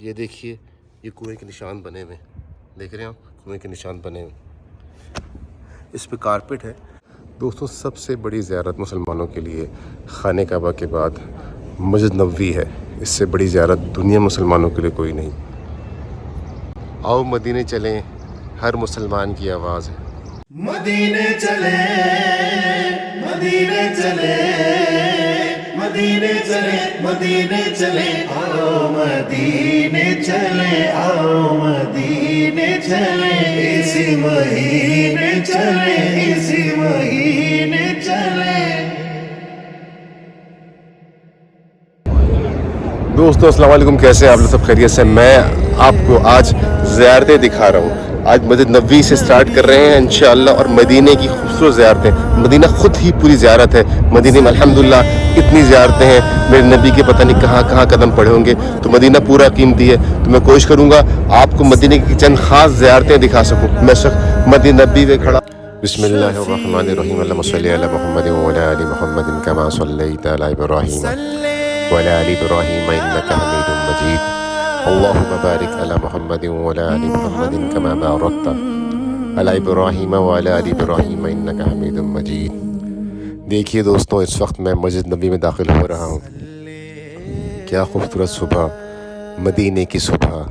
یہ دیکھیے، یہ کنویں کے نشان بنے ہوئے، دیکھ رہے ہیں آپ، کنویں کے نشان بنے ہوئے، اس پہ کارپیٹ ہے۔ دوستوں، سب سے بڑی زیارت مسلمانوں کے لیے خانہ کعبہ کے بعد مسجد نبوی ہے۔ اس سے بڑی زیارت دنیا مسلمانوں کے لیے کوئی نہیں۔ آؤ مدینے چلیں، ہر مسلمان کی آواز ہے۔ مدینے چلے، مدینے چلے، مدینے چلے، مدینے چلے، آؤ مدینے چلے، آؤ مدینے چلے، اسی مہینے چلے، اسی مہینے چلے۔ دوستو السلام علیکم، کیسے ہیں آپ لوگ؟ سب خیریت سے؟ میں آپ کو آج زیارتیں دکھا رہا ہوں۔ آج مسجد نبوی سے سٹارٹ کر رہے ہیں انشاءاللہ، اور مدینے کی خوبصورت زیارتیں۔ مدینہ خود ہی پوری زیارت ہے۔ مدینے میں الحمدللہ اتنی زیارتیں ہیں، میرے نبی کے پتہ نہیں کہاں کہاں قدم پڑے ہوں گے، تو مدینہ پورا قیمتی ہے۔ تو میں کوشش کروں گا آپ کو مدینے کی چند خاص زیارتیں دکھا سکوں۔ میں اس وقت مسجد نبوی میں کھڑا۔ بسم اللہ الرحمن الرحیم، اللہم صلی علی محمد وعلی آل محمد کما صلیت علی ابراہیم وعلی آل ابراہیم انک حمید مجید، اللہم بارک علی محمد وعلی آل محمد کما بارکت علی ابراہیم وعلی آل ابراہیم انک حمید مجید۔ دیکھیے دوستوں، اس وقت میں مسجد نبوی میں داخل ہو رہا ہوں۔ کیا خوبصورت صبح، مدینے کی صبح۔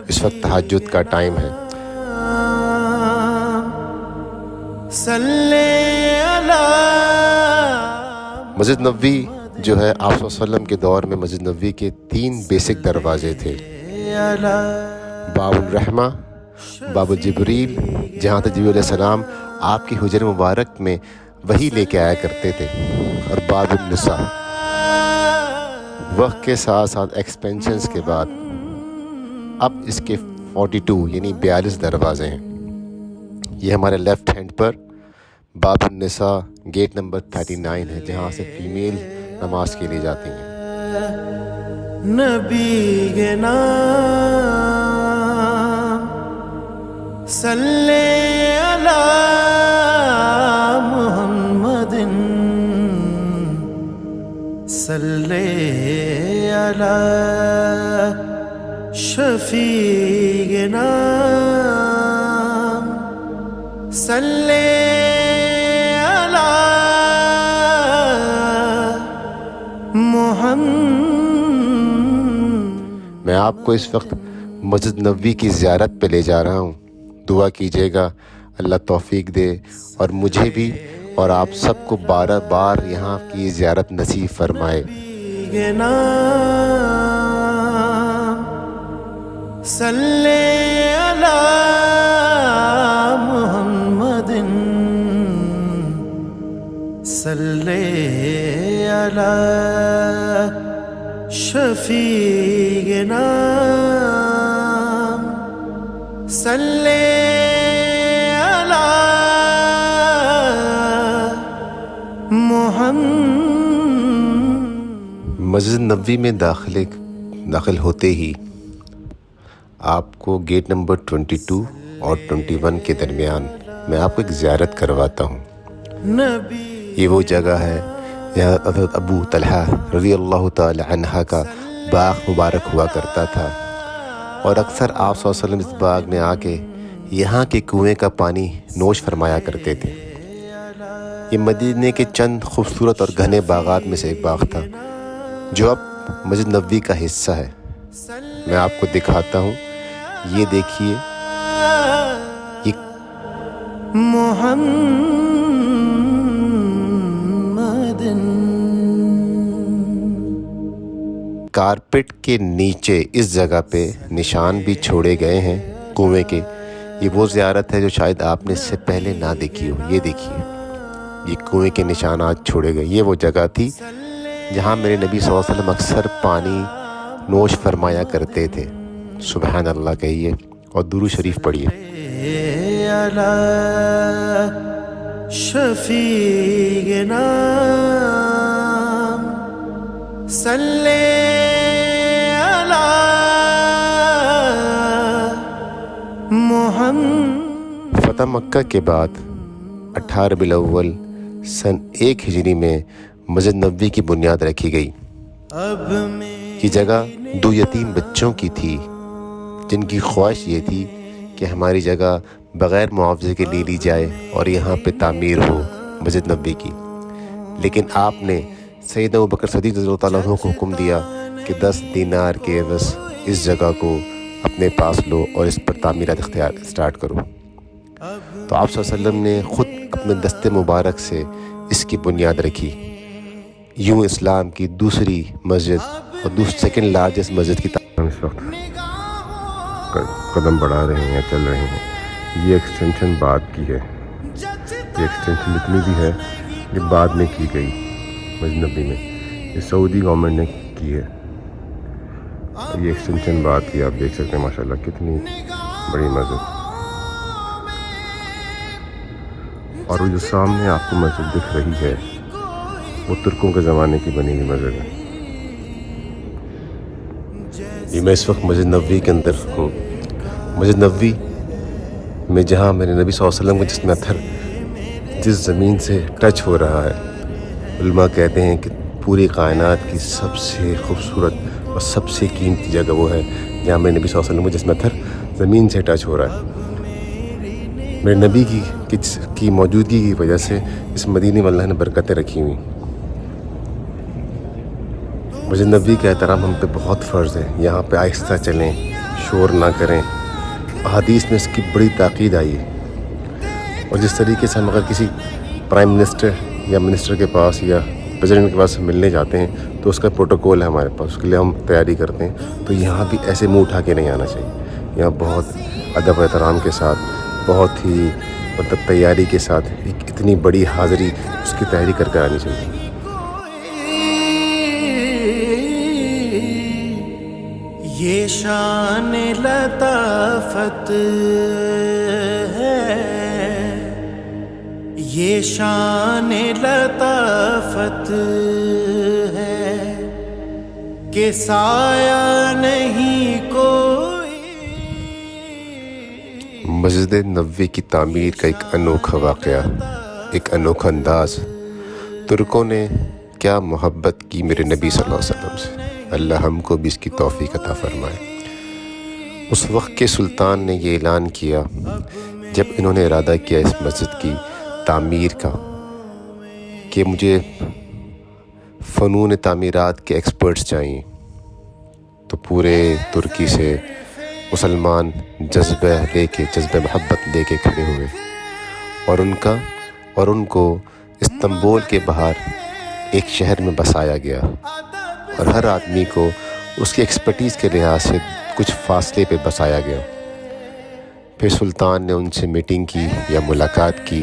اس وقت تہجد کا ٹائم ہے۔ مسجد نبوی جو ہے، آپ صلی اللہ علیہ وسلم کے دور میں مسجد نبوی کے 3 بیسک دروازے تھے: باب الرحمہ، باب جبریل، جہاں تک جبریل علیہ السلام آپ کی حجر مبارک میں وحی لے کے آیا کرتے تھے، اور باب النساء۔ وقت کے ساتھ ساتھ ایکسپینشنز کے بعد اب اس کے 42 یعنی 42 دروازے ہیں۔ یہ ہمارے لیفٹ ہینڈ پر باب النساء گیٹ نمبر 39 ہے، جہاں سے فیمیل نماز کے لیے جاتی ہیں۔ نبی کے نام صلی علی محمد، صلی علی شفیع نام، صلی میں آپ کو اس وقت مسجد نبوی کی زیارت پہ لے جا رہا ہوں۔ دعا کیجیے گا اللہ توفیق دے، اور مجھے بھی اور آپ سب کو بار بار یہاں کی زیارت نصیب فرمائے۔ صلی علی محمد، صلی علی شفیع نام، صلی علی محمد۔ مسجد نبوی میں داخل ہوتے ہی آپ کو گیٹ نمبر 22 اور 21 کے درمیان میں آپ کو ایک زیارت کرواتا ہوں۔ یہ وہ جگہ ہے جہاں حضرت ابو طلحہ رضی اللہ تعالی عنہ کا باغ مبارک ہوا کرتا تھا، اور اکثر آپ صلی اللہ علیہ وسلم اس باغ میں آ کے یہاں کے کنویں کا پانی نوش فرمایا کرتے تھے۔ یہ مدینے کے چند خوبصورت اور گھنے باغات میں سے ایک باغ تھا، جو اب مسجد نبوی کا حصہ ہے۔ میں آپ کو دکھاتا ہوں، یہ دیکھیے، یہ محمد کارپیٹ کے نیچے اس جگہ پہ نشان بھی چھوڑے گئے ہیں کنویں کے۔ یہ وہ زیارت ہے جو شاید آپ نے اس سے پہلے نہ دیکھی ہو۔ یہ دیکھیے، یہ کنویں کے نشانات چھوڑے گئے۔ یہ وہ جگہ تھی جہاں میرے نبی صلی اللہ علیہ وسلم اکثر پانی نوش فرمایا کرتے تھے۔ سبحان اللہ کہیے اور درود شریف پڑھیے۔ شفیع نام، صلی علی محمد۔ فتح مکہ کے بعد 18 ربیع الاول سن 1 ہجری میں مسجد نبوی کی بنیاد رکھی گئی۔ یہ جگہ 2 یتیم بچوں کی تھی، جن کی خواہش یہ تھی کہ ہماری جگہ بغیر معاوضے کے لے لی جائے اور یہاں پہ تعمیر ہو مسجد نبوی کی، لیکن آپ نے سیدنا ابوبکر صدیق رضی اللہ تعالیٰ عنہ کو حکم دیا کہ 10 دینار کے عوض اس جگہ کو اپنے پاس لو اور اس پر تعمیرات اسٹارٹ کرو۔ تو آپ صلی اللہ علیہ وسلم نے خود اپنے دست مبارک سے اس کی بنیاد رکھی۔ یوں اسلام کی دوسری مسجد اور سیکنڈ لارجسٹ مسجد کی اس وقت قدم بڑھا رہے ہیں، چل رہے ہیں۔ یہ ایکسٹینشن بعد کی ہے، یہ ایکسٹینشن جتنی بھی ہے یہ بعد میں کی گئی مسجد نبوی میں، یہ سعودی گورنمنٹ نے کی ہے۔ یہ ایکسٹینشن بعد کی، آپ دیکھ سکتے ہیں ماشاءاللہ کتنی بڑی مسجد۔ اور وہ جو سامنے آپ کو مسجد دکھ رہی ہے وہ ترکوں کے زمانے کی بنی ہوئی مسجد ہے۔ یہ میں اس وقت مسجد نبوی کے اندر ہوں۔ مسجد نبوی میں جہاں میرے نبی صلی اللہ علیہ وسلم کا جسم اطہر جس زمین سے ٹچ ہو رہا ہے، علماء کہتے ہیں کہ پوری کائنات کی سب سے خوبصورت اور سب سے قیمتی جگہ وہ ہے جہاں میرے نبی صلی اللہ علیہ وسلم کا جسم اطہر زمین سے ٹچ ہو رہا ہے۔ میرے نبی کی موجودگی کی وجہ سے اس مدینے میں اللہ نے برکتیں رکھی ہوئی۔ مسجد نبوی کا احترام ہم پہ بہت فرض ہے۔ یہاں پہ آہستہ چلیں، شور نہ کریں۔ احادیث میں اس کی بڑی تاکید آئی ہے۔ اور جس طریقے سے ہم اگر کسی پرائم منسٹر یا منسٹر کے پاس یا پریزیڈنٹ کے پاس ملنے جاتے ہیں تو اس کا پروٹوکول ہے ہمارے پاس، اس کے لیے ہم تیاری کرتے ہیں، تو یہاں بھی ایسے منہ اٹھا کے نہیں آنا چاہیے۔ یہاں بہت ادب و احترام کے ساتھ، بہت ہی مطلب تیاری کے ساتھ ایک اتنی بڑی حاضری اس کی تیاری کر کے آنی چاہیے۔ یہ شان لطافت ہے، یہ شان لطافت ہے کہ سایہ نہیں کوئی۔ مسجد نبوی کی تعمیر کا ایک انوکھا واقعہ، ایک انوکھا انداز۔ ترکوں نے کیا محبت کی میرے نبی صلی اللہ علیہ وسلم سے، اللہ ہم کو بھی اس کی توفیق عطا فرمائے۔ اس وقت کے سلطان نے یہ اعلان کیا جب انہوں نے ارادہ کیا اس مسجد کی تعمیر کا کہ مجھے فنون تعمیرات کے ایکسپرٹس چاہیے، تو پورے ترکی سے مسلمان جذبہ محبت لے کے کھڑے ہوئے اور ان کو استنبول کے باہر ایک شہر میں بسایا گیا، اور ہر آدمی کو اس کی ایکسپرٹیز کے لحاظ سے کچھ فاصلے پہ بسایا گیا۔ پھر سلطان نے ان سے میٹنگ کی یا ملاقات کی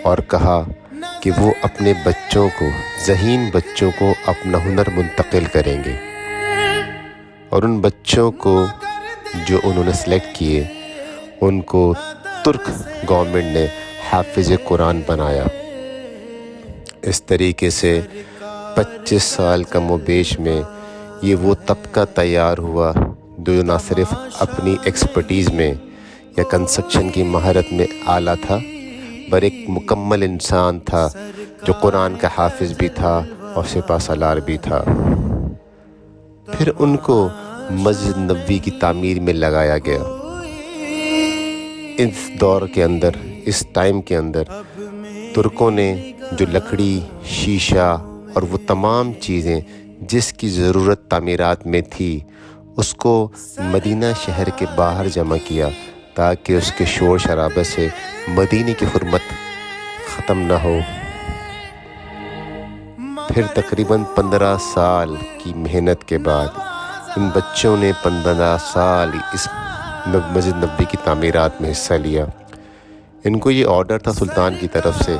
اور کہا کہ وہ اپنے بچوں کو، ذہین بچوں کو اپنا ہنر منتقل کریں گے، اور ان بچوں کو جو انہوں نے سلیکٹ کیے ان کو ترک گورنمنٹ نے حافظ قرآن بنایا۔ اس طریقے سے 25 سال کم و بیش میں یہ وہ طبقہ تیار ہوا جو نہ صرف اپنی ایکسپرٹیز میں یا کنسٹرکشن کی مہارت میں اعلیٰ تھا، بل ایک مکمل انسان تھا جو قرآن کا حافظ بھی تھا اور سپہ سالار بھی تھا۔ پھر ان کو مسجد نبوی کی تعمیر میں لگایا گیا۔ اس دور کے اندر، اس ٹائم کے اندر ترکوں نے جو لکڑی، شیشہ اور وہ تمام چیزیں جس کی ضرورت تعمیرات میں تھی اس کو مدینہ شہر کے باہر جمع کیا تاکہ اس کے شور شرابے سے مدینے کی حرمت ختم نہ ہو۔ پھر تقریباً 15 سال کی محنت کے بعد ان بچوں نے 15 سال اس مسجد نبوی کی تعمیرات میں حصہ لیا۔ ان کو یہ آرڈر تھا سلطان کی طرف سے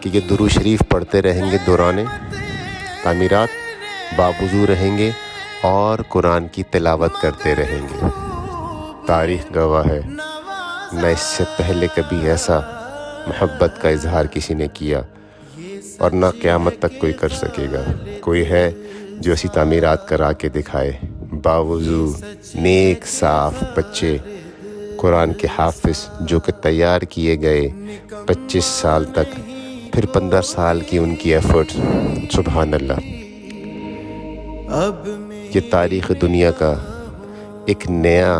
کہ یہ درود شریف پڑھتے رہیں گے دوران تعمیرات، باوضو رہیں گے اور قرآن کی تلاوت کرتے رہیں گے۔ تاریخ گواہ ہے، نہ اس سے پہلے کبھی ایسا محبت کا اظہار کسی نے کیا اور نہ قیامت تک کوئی کر سکے گا۔ کوئی ہے جو ایسی تعمیرات کرا کے دکھائے، باوضو نیک صاف بچے قرآن کے حافظ جو کہ تیار کیے گئے 25 سال تک، پھر 15 سال کی ان کی ایفرٹس، سبحان اللہ۔ یہ تاریخ دنیا کا ایک نیا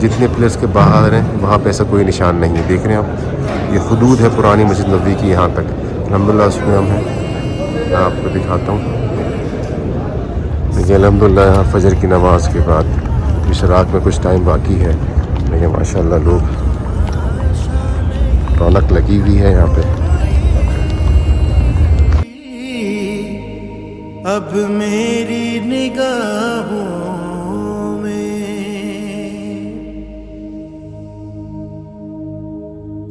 جتنے پلرس کے باہر ہیں وہاں پہ ایسا کوئی نشان نہیں ہے. دیکھ رہے ہیں آپ, یہ حدود ہے پرانی مسجد نبوی کی یہاں تک. الحمدللہ اس میں ہم ہیں, میں آپ کو دکھاتا ہوں. لیکن الحمدللہ یہاں فجر کی نماز کے بعد اشراق میں کچھ ٹائم باقی ہے, لیکن ماشاءاللہ لوگ رونق لگی ہوئی ہے یہاں پہ. اب میری نگاہوں میں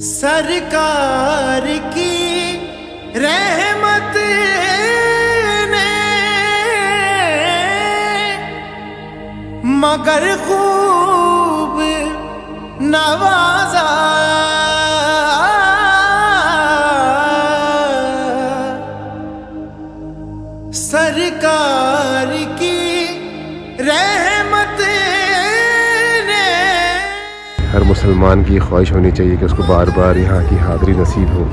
سرکار کی رحمت نے مگر خوب نوازا. سرکار کی رحمت نے. ہر مسلمان کی خواہش ہونی چاہیے کہ اس کو بار بار یہاں کی حاضری نصیب ہو.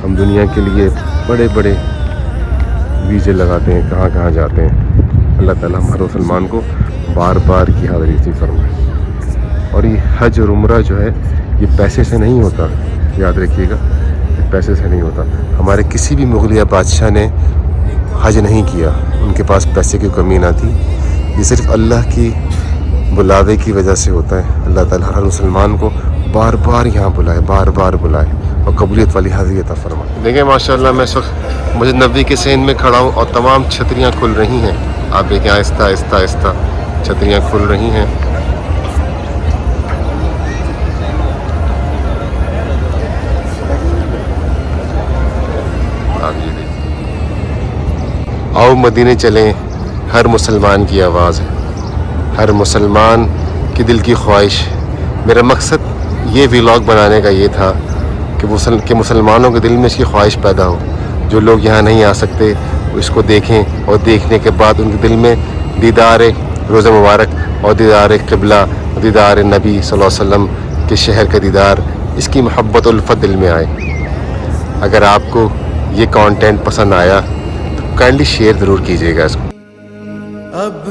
ہم دنیا کے لیے بڑے بڑے ویزے لگاتے ہیں, کہاں کہاں جاتے ہیں. اللہ تعالیٰ ہر مسلمان کو بار بار کی حاضری نصیب فرمائے. اور یہ حج اور عمرہ جو ہے یہ پیسے سے نہیں ہوتا, یاد رکھیے گا, یہ پیسے سے نہیں ہوتا. ہمارے کسی بھی مغلیہ بادشاہ نے حج نہیں کیا, ان کے پاس پیسے کی کمی نہ تھی. یہ صرف اللہ کی بلاوے کی وجہ سے ہوتا ہے. اللہ تعالیٰ ہر مسلمان کو بار بار یہاں بلائے, بار بار بلائے اور قبولیت والی حاضری عطا فرمائے. دیکھیں ماشاءاللہ میں اس وقت مسجد نبوی کے سین میں کھڑا ہوں اور تمام چھتریاں کھل رہی ہیں. آپ دیکھیں آہستہ آہستہ آہستہ چھتریاں کھل رہی ہیں. آپ یہ دیکھیں, آؤ مدینے چلیں, ہر مسلمان کی آواز ہے, ہر مسلمان کی دل کی خواہش. میرا مقصد یہ ولاگ بنانے کا یہ تھا کہ مسلمانوں کے دل میں اس کی خواہش پیدا ہو. جو لوگ یہاں نہیں آ سکتے اس کو دیکھیں, اور دیکھنے کے بعد ان کے دل میں دیدار روزہ مبارک اور دیدار قبلہ, دیدار نبی صلی اللہ علیہ وسلم کے شہر کا دیدار, اس کی محبت الفت دل میں آئے. اگر آپ کو یہ کانٹینٹ پسند آیا تو کائنڈلی شیئر ضرور کیجیے گا اس کو. اب